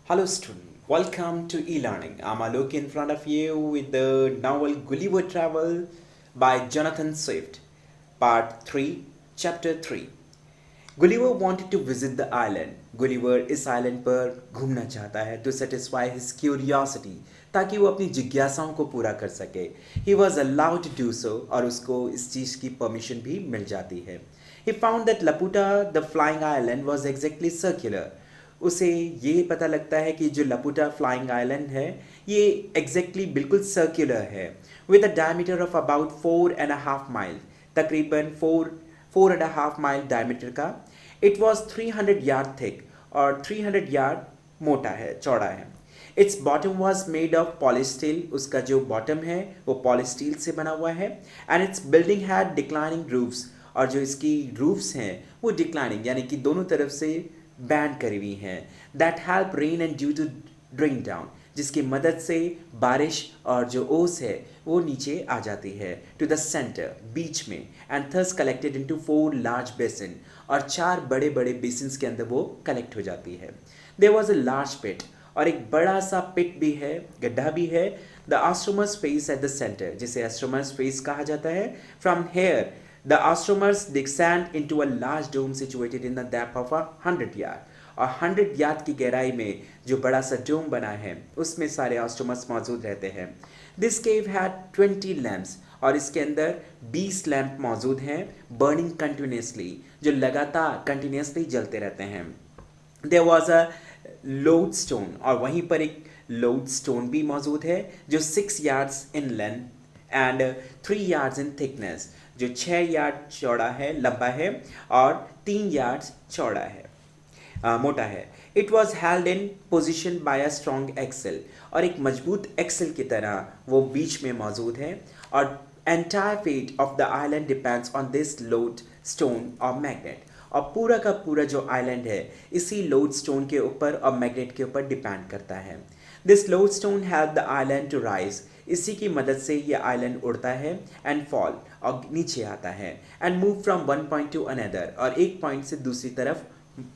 Hello, student. Welcome to e-learning. I'm Alok in front of you with the novel Gulliver Travel by Jonathan Swift, Part 3, Chapter 3. Gulliver wanted to visit the island. Gulliver इस island पर घूमना चाहता है to satisfy his curiosity ताकि वो अपनी जिज्ञासाओं को पूरा कर सके. He was allowed to do so और उसको इस चीज़ की परमिशन भी मिल जाती है. He found that Laputa, the flying island, was exactly circular. उसे ये पता लगता है कि जो लपुटा फ्लाइंग आइलैंड है ये एग्जैक्टली बिल्कुल सर्कुलर है with a diameter of about 4.5 mile, तकरीबन 4.5 माइल डायमीटर का. इट वॉज 300 यार्ड थिक और 300 यार्ड मोटा है, चौड़ा है. Its bottom was made of polysteel, उसका जो बॉटम है वो पॉलिस्टील से बना हुआ है. And it's building had declining roofs, और जो इसकी रूफ्स हैं वो डिक्लाइनिंग यानी कि दोनों तरफ से बैंड करी हुई हैं. That help rain and dew to drain down, जिसकी मदद से बारिश और जो ओस है वो नीचे आ जाती है टू द सेंटर, बीच में. And thus collected into 4 large basin, और 4 बड़े बड़े बेसिन्स के अंदर वो कलेक्ट हो जाती है. देयर वॉज अ लार्ज पिट, और एक बड़ा सा पिट भी है, गड्ढा भी है. The astronomers face at the center, जिसे एस्ट्रोमस फेस कहा जाता है. From here the astronomers descend into a large dome situated in the depth of 100 yard. और 100 यार्ड की गहराई में जो बड़ा सा डोम बना है उसमें सारे एस्ट्रोनॉमर्स मौजूद रहते हैं. दिस केव हैड 20 लैम्प्स, और इसके अंदर 20 लैम्प मौजूद हैं, बर्निंग कंटिन्यूसली, जो लगातार कंटिन्यूसली जलते रहते हैं. There was a lodestone, और वहीं पर एक लोड स्टोन भी मौजूद है जो 6 yards in length and 3 yards in thickness, जो 6 यार्ड चौड़ा है, लंबा है, और 3 यार्ड चौड़ा है, मोटा है. It was held in position by a strong axle, और एक मजबूत एक्सेल की तरह वो बीच में मौजूद है. और entire fate of the island depends on this lodestone और मैग्नेट, और पूरा का पूरा जो आइलैंड है इसी लोड स्टोन के ऊपर और मैग्नेट के ऊपर डिपेंड करता है. This lodestone help the island to rise, इसी की मदद से ये आइलैंड उड़ता है एंड फॉल, और नीचे आता है, and move from one point two another, और एक पॉइंट से दूसरी तरफ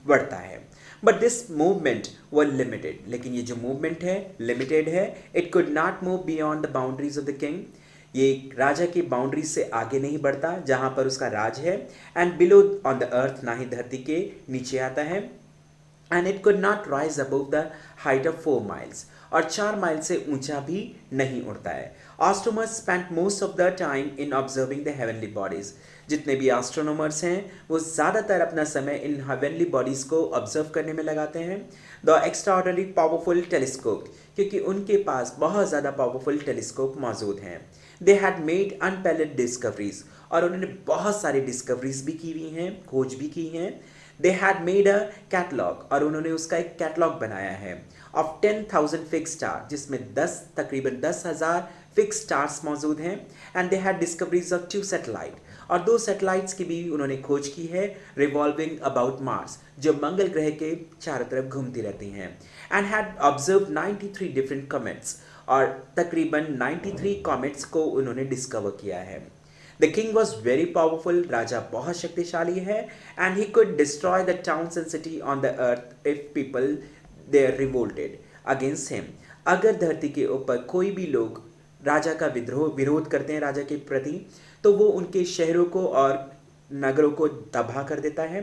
बढ़ता है. But this movement were limited, लेकिन ये जो मूवमेंट है लिमिटेड है. It could not move beyond the boundaries of the king, ये राजा की बाउंड्री से आगे नहीं बढ़ता जहां पर उसका राज है. एंड बिलो ऑन द अर्थ, ना ही धरती के नीचे आता है. And it could not rise above the height of 4 miles, और 4 माइल से ऊंचा भी नहीं उड़ता है. Astronomers spent most of the time in observing the heavenly bodies, जितने भी एस्ट्रोनॉमर्स हैं वो ज़्यादातर अपना समय इन हेवनली बॉडीज को ऑब्जर्व करने में लगाते हैं. द एक्स्ट्राऑर्डिनरी पावरफुल टेलीस्कोप, क्योंकि उनके पास बहुत ज़्यादा पावरफुल टेलीस्कोप मौजूद हैं. दे हैड मेड अनपेलेड डिस्कवरीज, और उन्होंने बहुत सारी डिस्कवरीज भी की हुई हैं, खोज भी की हैं. They had made a catalogue, और उन्होंने उसका एक कैटलॉग बनाया है ऑफ 10,000 फिक्स स्टार, जिसमें तकरीबन 10,000 फिक्स स्टार्स मौजूद हैं. And they had discoveries of 2 satellite, और 2 सैटेलाइट्स की भी उन्होंने खोज की है रिवॉल्विंग अबाउट मार्स, जो मंगल ग्रह के चारों तरफ घूमती रहती हैं. And had observe 93 different comets, और तकरीबन 93 कॉमेट्स को उन्होंने डिस्कवर किया है. The king was very powerful, राजा बहुत शक्तिशाली है. And he could destroy the towns and city on the earth if people they are revolted against him. अगर धरती के ऊपर कोई भी लोग राजा का विरोध करते हैं राजा के प्रति, तो वो उनके शहरों को और नगरों को तबाह कर देता है.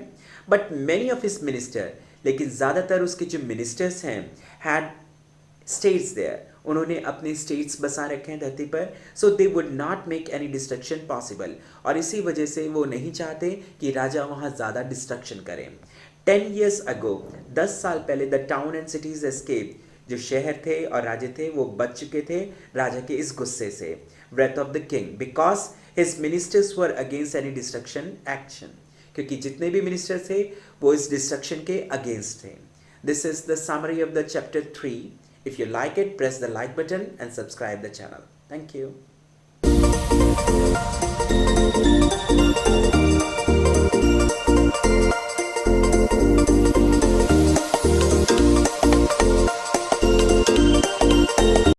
But many of his minister, लेकिन ज़्यादातर उसके जो मिनिस्टर्स हैं हैड स्टेट्स देयर, उन्होंने अपने स्टेट्स बसा रखे हैं धरती पर. So they would not make any destruction possible, और इसी वजह से वो नहीं चाहते कि राजा वहाँ ज़्यादा डिस्ट्रक्शन करें. 10 years ago, 10 साल पहले the town and cities escape, जो शहर थे और राज्य थे वो बच चुके थे राजा के इस गुस्से से, wrath of the king, because his ministers were against any destruction action, क्योंकि जितने भी मिनिस्टर थे वो इस डिस्ट्रक्शन के अगेंस्ट थे. This is the summary of the chapter 3. If you like it, press the like button and subscribe the channel. Thank you.